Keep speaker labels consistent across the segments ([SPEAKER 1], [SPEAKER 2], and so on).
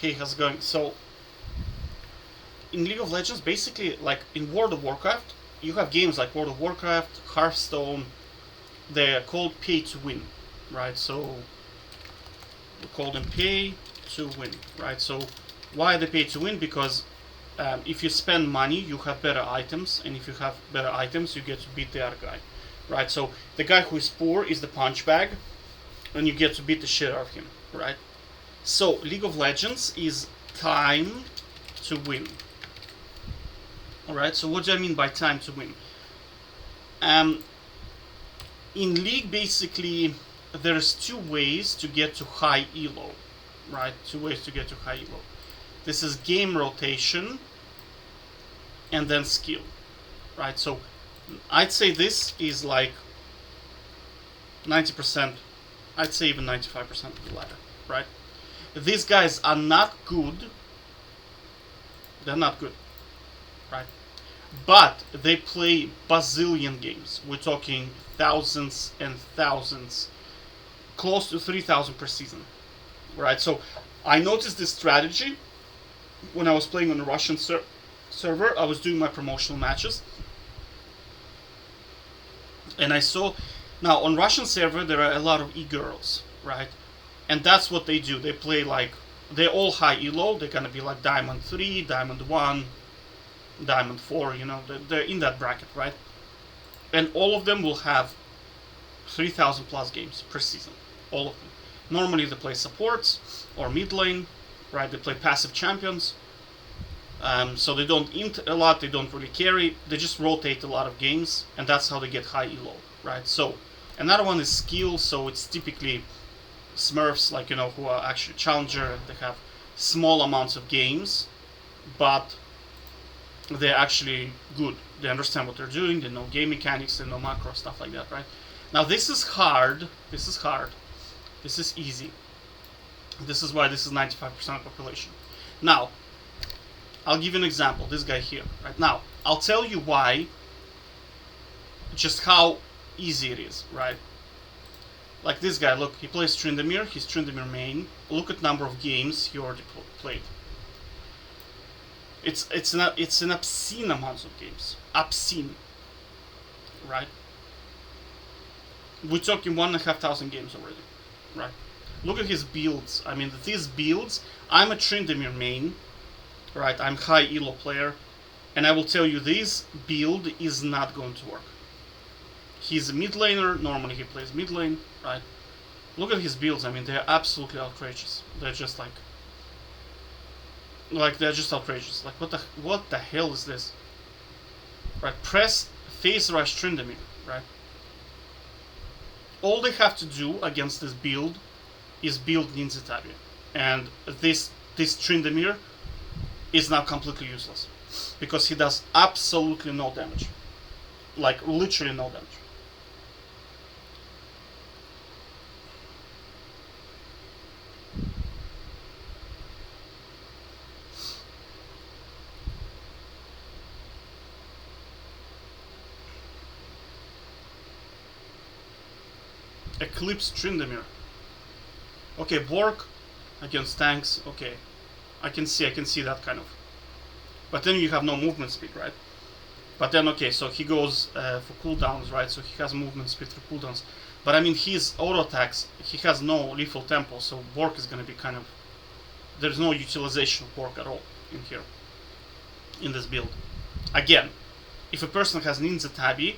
[SPEAKER 1] Hey, how's it going? So, in League of Legends, basically, like in World of Warcraft, you have games like World of Warcraft, Hearthstone. They're called pay to win, right? So we call them pay to win, right? So why are they pay to win? Because if you spend money, you have better items, and if you have better items, you get to beat the other guy, right? So the guy who is poor is the punch bag, and you get to beat the shit out of him, right? So League of Legends is time to win. Alright, so what do I mean by time to win? Um, in League, basically, there's two ways to get to high elo, right? Two ways to get to high elo. This is game rotation and then skill, right? So I'd say this is like 90%, I'd say even 95% of the ladder, right? These guys are not good. They're not good, right? But they play bazillion games. We're talking thousands and thousands, close to 3,000 per season, right? So I noticed this strategy when I was playing on the Russian server. I was doing my promotional matches, and I saw now on Russian server there are a lot of e-girls, right? And that's what they do. They play like they're all high elo. They're gonna be like Diamond 3, Diamond 1, Diamond 4, they're in that bracket, right? And all of them will have 3,000 plus games per season. All of them. Normally they play supports or mid lane, right? They play passive champions. So they don't int a lot, they don't really carry, they just rotate a lot of games, and that's how they get high elo, right? So another one is skill, so it's typically Smurfs, like, who are actually challenger, they have small amounts of games, but they're actually good. They understand what they're doing, they know game mechanics, they know macro, stuff like that, right? Now this is hard, this is easy. This is why this is 95% of the population. Now, I'll give you an example, this guy here, right? Now, I'll tell you why, just how easy it is, right? Like this guy, look, he plays Tryndamere, he's Tryndamere main. Look at number of games he already played. It's an obscene amount of games. Obscene. Right? We're talking 1,500 games already. Right? Look at his builds. I mean, these builds, I'm a Tryndamere main. Right? I'm high elo player. And I will tell you, this build is not going to work. He's a mid laner. Normally he plays mid lane. Right? Look at his builds. I mean, they're absolutely outrageous. They're just like they're just outrageous. Like what the hell is this? Right? Press face rush Tryndamere, right? All they have to do against this build is build Ninja Tabi. And this Tryndamere is now completely useless. Because he does absolutely no damage. Like literally no damage. Eclipse Tryndamere. Okay, Bork against tanks. Okay, I can see that kind of. But then you have no movement speed, right? But then okay, so he goes for cooldowns, right? So he has movement speed for cooldowns. But I mean, his auto attacks, he has no lethal tempo, so Bork is gonna be kind of. There's no utilization of Bork at all in here, in this build. Again, if a person has Ninja Tabi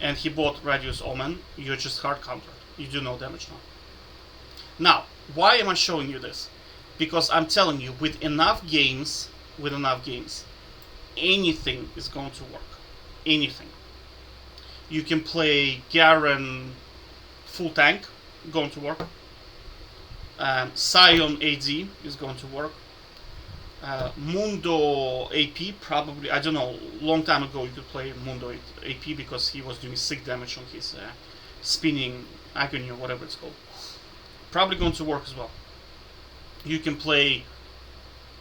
[SPEAKER 1] and he bought Radius Omen, you're just hard countered. You do no damage now. Now, why am I showing you this? Because I'm telling you, with enough games, anything is going to work. Anything. You can play Garen full tank, going to work. Sion AD is going to work. Mundo AP, probably, I don't know, long time ago you could play Mundo AP because he was doing sick damage on his spinning agony or whatever it's called. Probably going to work as well. You can play,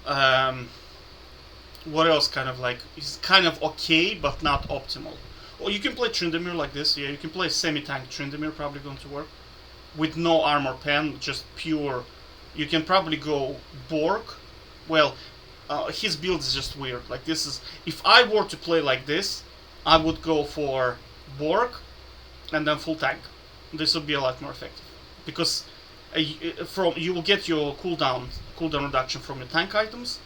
[SPEAKER 1] what else kind of like, is kind of okay but not optimal. Or you can play Tryndamere like this, yeah, you can play semi-tank Tryndamere, probably going to work. With no armor pen, just pure, you can probably go Bork Well, his build is just weird. Like this is, if I were to play like this, I would go for Borg and then full tank. This would be a lot more effective because from you will get your cooldown reduction from your tank items,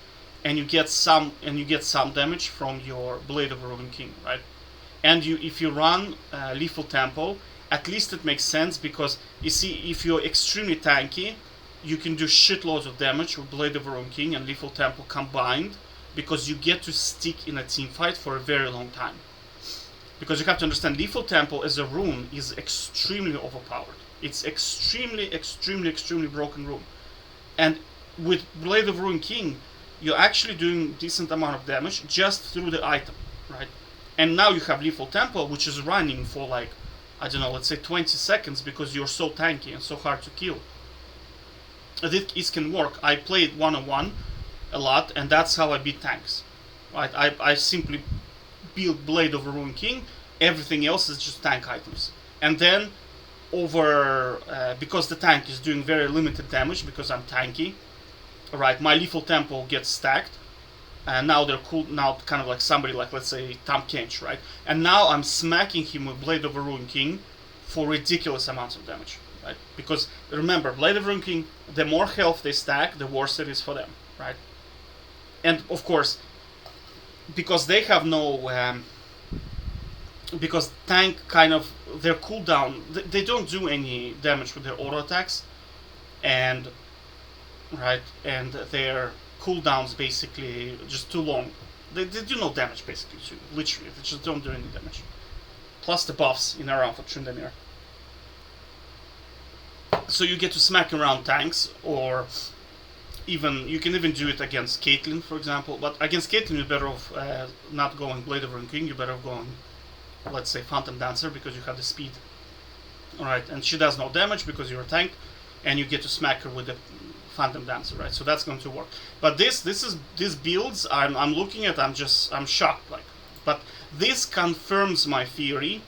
[SPEAKER 1] and you get some damage from your Blade of a Ruined King, right? And if you run lethal tempo, at least it makes sense because you see if you're extremely tanky, you can do shitloads of damage with Blade of a Ruined King and lethal tempo combined because you get to stick in a team fight for a very long time. Because you have to understand, lethal tempo as a rune is extremely overpowered. It's extremely broken rune. And with Blade of Ruined King, you're actually doing decent amount of damage just through the item, right? And now you have lethal tempo, which is running for like, I don't know, let's say 20 seconds because you're so tanky and so hard to kill. It can work. I played one-on-one a lot, and that's how I beat tanks. Right? I simply build Blade of a Ruined King. Everything else is just tank items. And then because the tank is doing very limited damage because I'm tanky, right? My lethal tempo gets stacked, and now they're cool. Now kind of like somebody like, let's say, Tahm Kench, right? And now I'm smacking him with Blade of a Ruined King for ridiculous amounts of damage, right? Because remember, Blade of a Ruined King, the more health they stack, the worse it is for them, right? And of course, because they have no, because tank kind of their cooldown, they don't do any damage with their auto attacks, and right, and their cooldowns basically just too long. They do no damage basically, literally. They just don't do any damage. Plus the buffs in around for Tryndamere. So you get to smack around tanks, or even you can even do it against Caitlyn, for example. But against Caitlyn, you're better off not going Blade of a Ruined King. You're better off going, let's say, Phantom Dancer because you have the speed. Alright, and she does no damage because you're a tank, and you get to smack her with the Phantom Dancer, right? So that's going to work. But these builds I'm looking at, I'm shocked, like. But this confirms my theory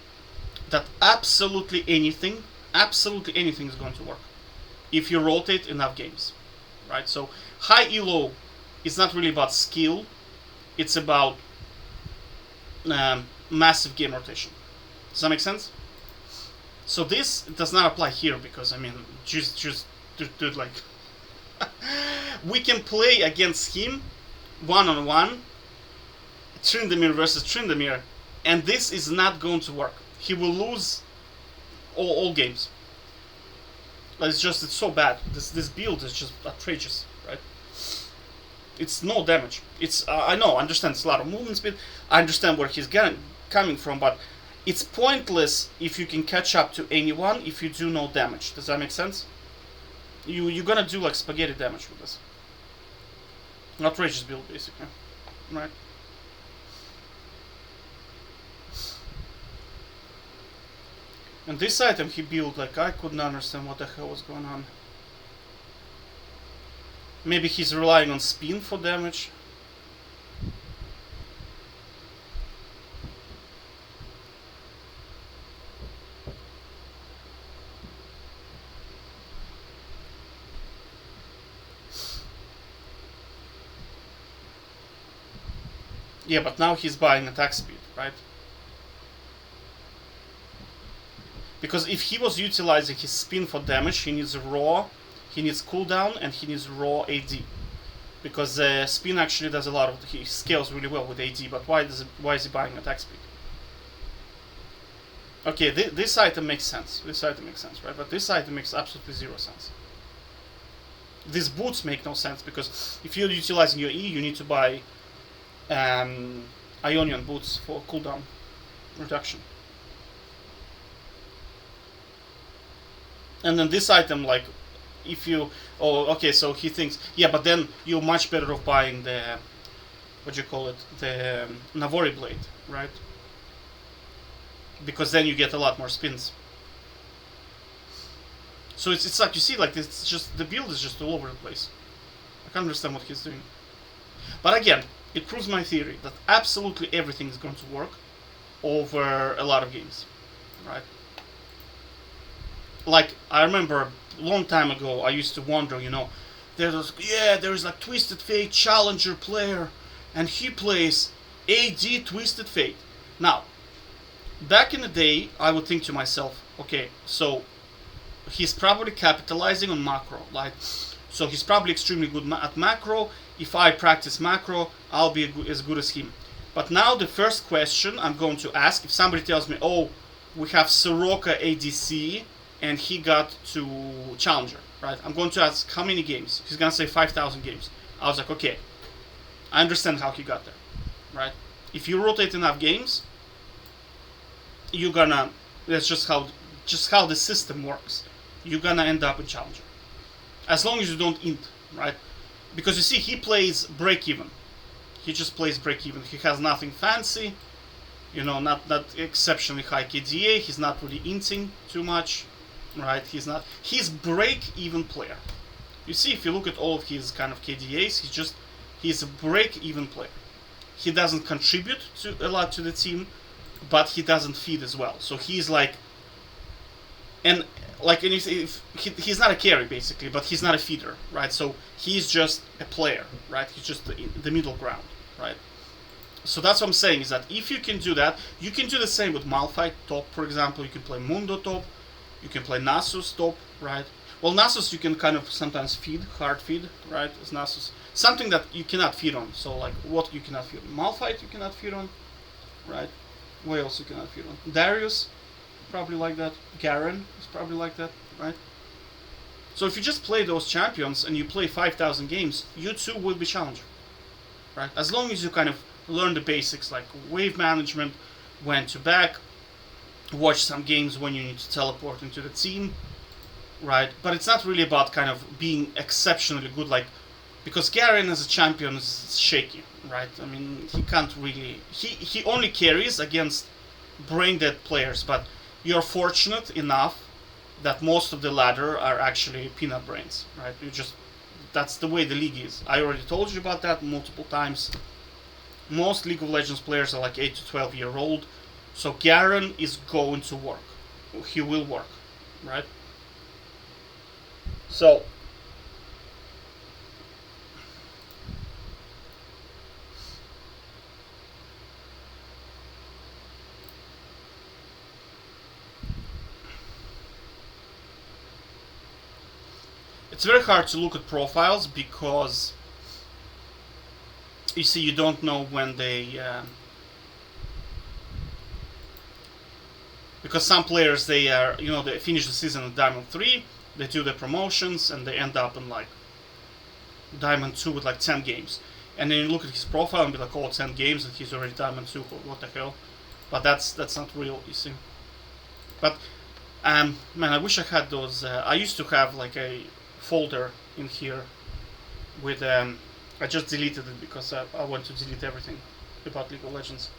[SPEAKER 1] that absolutely anything is going to work if you rotate enough games, right? So high elo is not really about skill; it's about massive game rotation. Does that make sense? So this does not apply here because I mean, just dude, like we can play against him one-on-one, Tryndamere versus Tryndamere, and this is not going to work. He will lose all games. It's so bad. This build is just outrageous, right? It's no damage. I know, I understand it's a lot of movement speed. I understand where he's coming from, but it's pointless if you can catch up to anyone if you do no damage. Does that make sense? You're gonna do like spaghetti damage with this. Outrageous build, basically, right? And this item he built, like, I couldn't understand what the hell was going on. Maybe he's relying on spin for damage. Yeah, but now he's buying attack speed, right? Because if he was utilizing his spin for damage, he needs raw, he needs cooldown, and he needs raw AD. Because spin actually does a lot of, he scales really well with AD, but why is he buying attack speed? Okay, this item makes sense. This item makes sense, right? But this item makes absolutely zero sense. These boots make no sense because if you're utilizing your E, you need to buy Ionian boots for cooldown reduction. And then this item, like, if you, so he thinks, yeah, but then you're much better off buying the, the Navori blade, right? Because then you get a lot more spins. So it's like, you see, like, it's just, the build is just all over the place. I can't understand what he's doing. But again, it proves my theory that absolutely everything is going to work over a lot of games, right? Like, I remember a long time ago, I used to wonder, there's like Twisted Fate Challenger player, and he plays AD Twisted Fate. Now, back in the day, I would think to myself, okay, so he's probably capitalizing on macro, like, so he's probably extremely good at macro. If I practice macro, I'll be as good as him. But now the first question I'm going to ask, if somebody tells me, oh, we have Soroka ADC and he got to Challenger, right? I'm going to ask how many games. He's going to say 5,000 games. I was like, okay, I understand how he got there, right? If you rotate enough games, you're gonna, that's just how the system works. You're gonna end up in Challenger. As long as you don't int, right? Because you see, he plays break even. He just plays break even. He has nothing fancy, not exceptionally high KDA. He's not really inting too much, right? He's break even player. You see, if you look at all of his kind of KDAs, he's a break even player. He doesn't contribute a lot to the team, but he doesn't feed as well. So he's like, he's not a carry basically, but he's not a feeder, right? So he's just a player, right? He's just the middle ground, right? So that's what I'm saying, is that if you can do that, you can do the same with Malphite top, for example. You can play Mundo top, you can play Nasus top, right? Well, Nasus you can kind of sometimes feed, hard feed, right? As Nasus, something that you cannot feed on. So like, what you cannot feed on? Malphite you cannot feed on, right? What else you cannot feed on? Darius, probably like that. Garen is probably like that, right? So if you just play those champions and you play 5,000 games, you too will be challenger, right? As long as you kind of learn the basics like wave management, when to back, watch some games when you need to teleport into the team, right? But it's not really about kind of being exceptionally good, like, because Garen as a champion is shaky, right? I mean, he can't really, he only carries against brain dead players, but you're fortunate enough that most of the ladder are actually peanut brains, right? That's the way the league is. I already told you about that multiple times. Most League of Legends players are like 8 to 12 year old, so Garen is going to work. He will work, right? So it's very hard to look at profiles because you see, you don't know when they because some players, they finish the season at Diamond 3, they do the promotions and they end up in like Diamond 2 with like 10 games, and then you look at his profile and be like, oh, 10 games and he's already Diamond 2, what the hell? But that's not real, you see. But man, I wish I had those. I used to have like a folder in here with I just deleted it because I want to delete everything about League of Legends.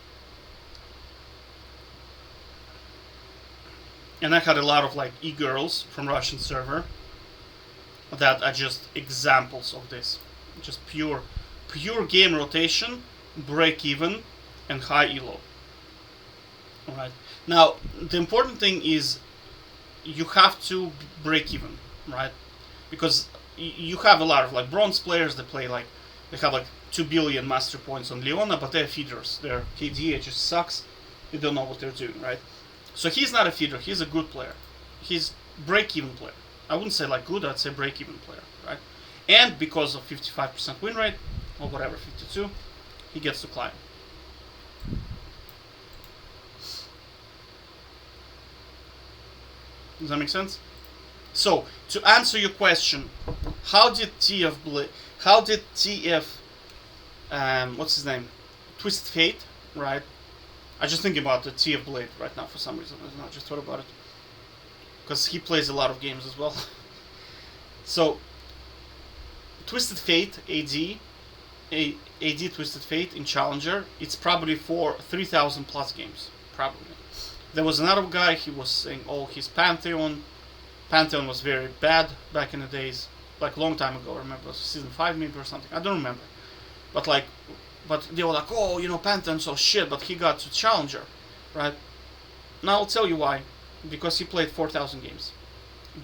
[SPEAKER 1] And I had a lot of like e-girls from Russian server that are just examples of this. Just pure game rotation, break even, and high elo. Alright. Now, the important thing is you have to break even, right? Because you have a lot of like bronze players that play like, they have like 2 billion master points on Leona, but they're feeders. Their KDA just sucks. They don't know what they're doing, right? So he's not a feeder. He's a good player. He's break-even player. I wouldn't say like good. I'd say break-even player, right? And because of 55% win rate, or whatever, 52, he gets to climb. Does that make sense? So, to answer your question, how did what's his name? Twisted Fate, right? I just thinking about the TF Blade right now for some reason. I just thought about it. Because he plays a lot of games as well. So, Twisted Fate AD Twisted Fate in Challenger, it's probably for 3,000 plus games. Probably. There was another guy, he was saying, oh, his Pantheon was very bad back in the days. Like a long time ago, I remember, season 5 maybe or something. I don't remember. But they were like, oh, Pantheon's so shit, but he got to Challenger, right? Now I'll tell you why. Because he played 4,000 games.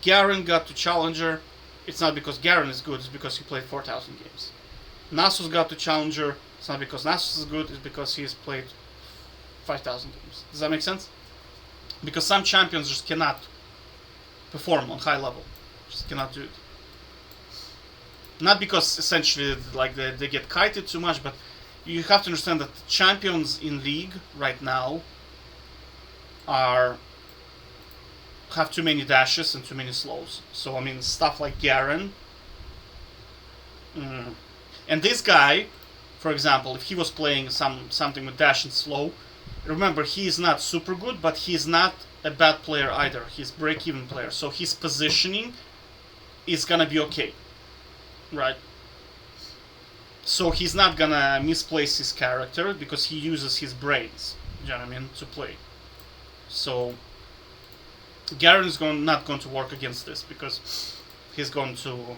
[SPEAKER 1] Garen got to Challenger it's not because Garen is good, it's because he played 4,000 games. Nasus got to Challenger, it's not because Nasus is good, it's because he's played 5,000 games. Does that make sense? Because some champions just cannot perform on high level. Just cannot do it. Not because essentially like they get kited too much, but you have to understand that champions in League right now have too many dashes and too many slows. So I mean stuff like Garen. And this guy, for example, if he was playing something with dash and slow, remember he is not super good, but he's not a bad player either. He's break-even player, so his positioning is gonna be okay, right? So he's not gonna misplace his character because he uses his brains, you know what I mean, to play. So Garen is not going to work against this because he's going to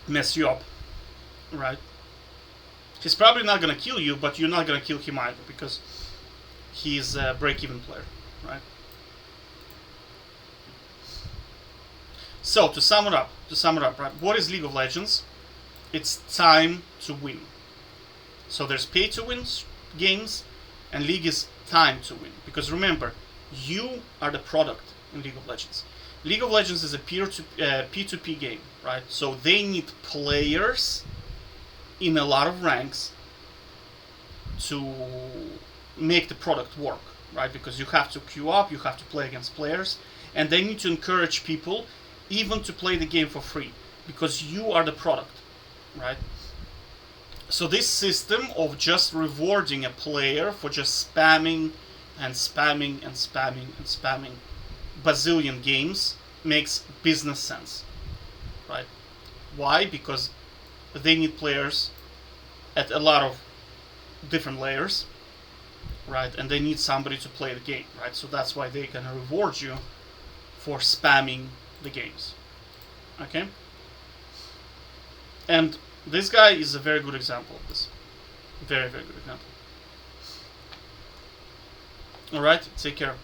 [SPEAKER 1] mess you up, right? He's probably not gonna kill you, but you're not gonna kill him either because he's a break-even player, right? So to sum it up, right? What is League of Legends? It's time to win. So there's pay-to-win games, and League is time to win. Because remember, you are the product in League of Legends. League of Legends is a P2P game, right? So they need players in a lot of ranks to make the product work, right? Because you have to queue up, you have to play against players, and they need to encourage people even to play the game for free, because you are the product, right? So this system of just rewarding a player for just spamming and spamming and spamming and spamming bazillion games makes business sense, right? Why? Because they need players at a lot of different layers, right? And they need somebody to play the game, right? So that's why they can reward you for spamming the games, okay? And this guy is a very good example of this. Very, very good example. Alright, take care.